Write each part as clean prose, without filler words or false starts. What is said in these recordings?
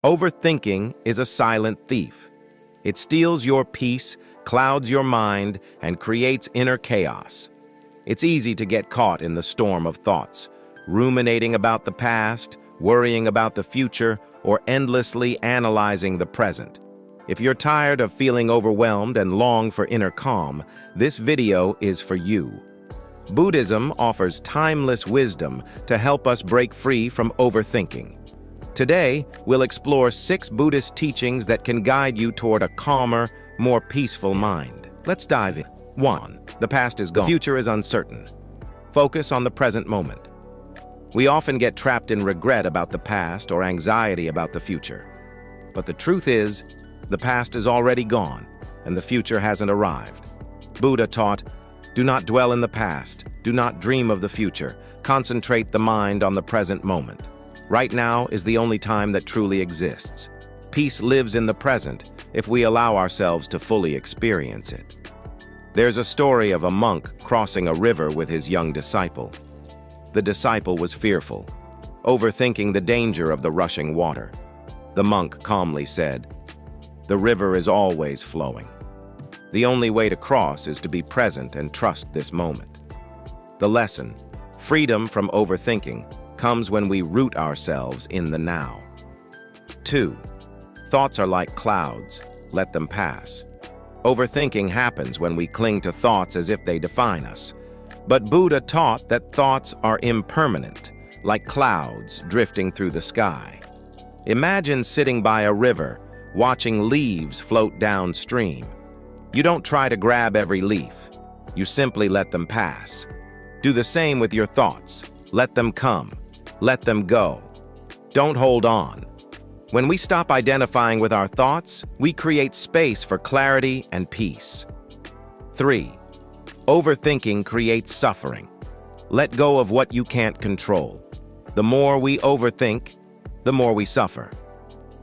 Overthinking is a silent thief. It steals your peace, clouds your mind, and creates inner chaos. It's easy to get caught in the storm of thoughts, ruminating about the past, worrying about the future, or endlessly analyzing the present. If you're tired of feeling overwhelmed and long for inner calm, this video is for you. Buddhism offers timeless wisdom to help us break free from overthinking. Today, we'll explore 6 Buddhist teachings that can guide you toward a calmer, more peaceful mind. Let's dive in. 1. The past is gone. The future is uncertain. Focus on the present moment. We often get trapped in regret about the past or anxiety about the future. But the truth is, the past is already gone, and the future hasn't arrived. Buddha taught, do not dwell in the past, do not dream of the future, concentrate the mind on the present moment. Right now is the only time that truly exists. Peace lives in the present if we allow ourselves to fully experience it. There's a story of a monk crossing a river with his young disciple. The disciple was fearful, overthinking the danger of the rushing water. The monk calmly said, "The river is always flowing. The only way to cross is to be present and trust this moment." The lesson, freedom from overthinking, comes when we root ourselves in the now. 2. Thoughts are like clouds. Let them pass. Overthinking happens when we cling to thoughts as if they define us. But Buddha taught that thoughts are impermanent, like clouds drifting through the sky. Imagine sitting by a river, watching leaves float downstream. You don't try to grab every leaf. You simply let them pass. Do the same with your thoughts. Let them come. Let them go. Don't hold on. When we stop identifying with our thoughts, we create space for clarity and peace. 3. Overthinking creates suffering. Let go of what you can't control. The more we overthink, the more we suffer.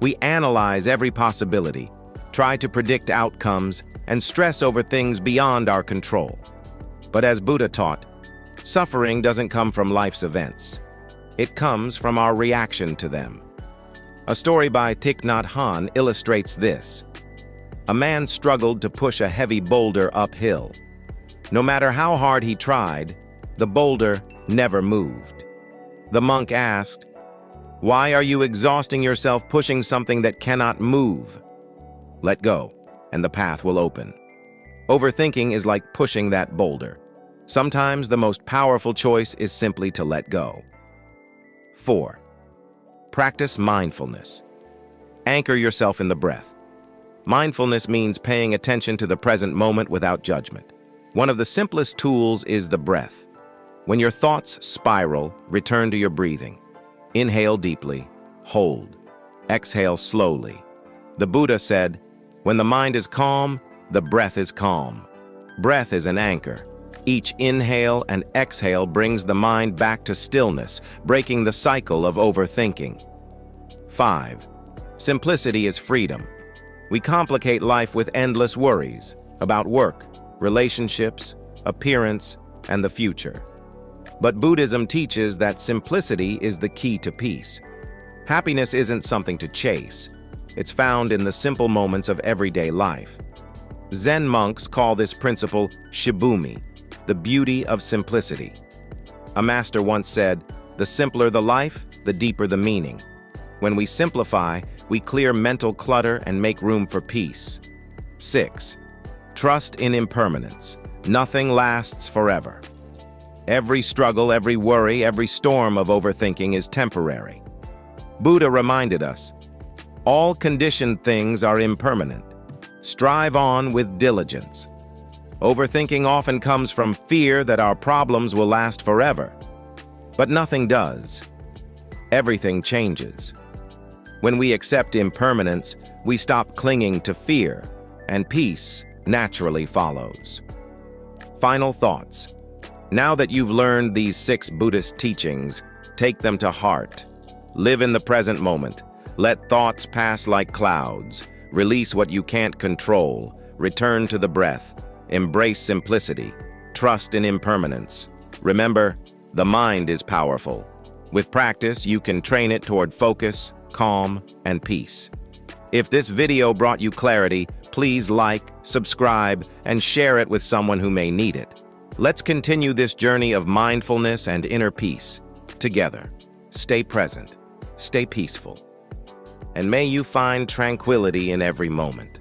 We analyze every possibility, try to predict outcomes, and stress over things beyond our control. But as Buddha taught, suffering doesn't come from life's events. It comes from our reaction to them. A story by Thich Nhat Hanh illustrates this. A man struggled to push a heavy boulder uphill. No matter how hard he tried, the boulder never moved. The monk asked, "Why are you exhausting yourself pushing something that cannot move?" Let go, and the path will open. Overthinking is like pushing that boulder. Sometimes the most powerful choice is simply to let go. 4. Practice mindfulness. Anchor yourself in the breath. Mindfulness means paying attention to the present moment without judgment. One of the simplest tools is the breath. When your thoughts spiral, return to your breathing. Inhale deeply, hold. Exhale slowly. The Buddha said, "When the mind is calm, the breath is calm." Breath is an anchor. Each inhale and exhale brings the mind back to stillness, breaking the cycle of overthinking. 5. Simplicity is freedom. We complicate life with endless worries about work, relationships, appearance, and the future. But Buddhism teaches that simplicity is the key to peace. Happiness isn't something to chase. It's found in the simple moments of everyday life. Zen monks call this principle shibumi, the beauty of simplicity. A master once said, "The simpler the life, the deeper the meaning." When we simplify, we clear mental clutter and make room for peace. 6. Trust in impermanence. Nothing lasts forever. Every struggle, every worry, every storm of overthinking is temporary. Buddha reminded us, all conditioned things are impermanent. Strive on with diligence. Overthinking often comes from fear that our problems will last forever. But nothing does. Everything changes. When we accept impermanence, we stop clinging to fear, and peace naturally follows. Final thoughts. Now that you've learned these 6 Buddhist teachings, take them to heart. Live in the present moment. Let thoughts pass like clouds. Release what you can't control. Return to the breath. Embrace simplicity. Trust in impermanence. Remember, the mind is powerful. With practice, you can train it toward focus, calm, and peace. If this video brought you clarity, please like, subscribe, and share it with someone who may need it. Let's continue this journey of mindfulness and inner peace together. Stay present, stay peaceful, and may you find tranquility in every moment.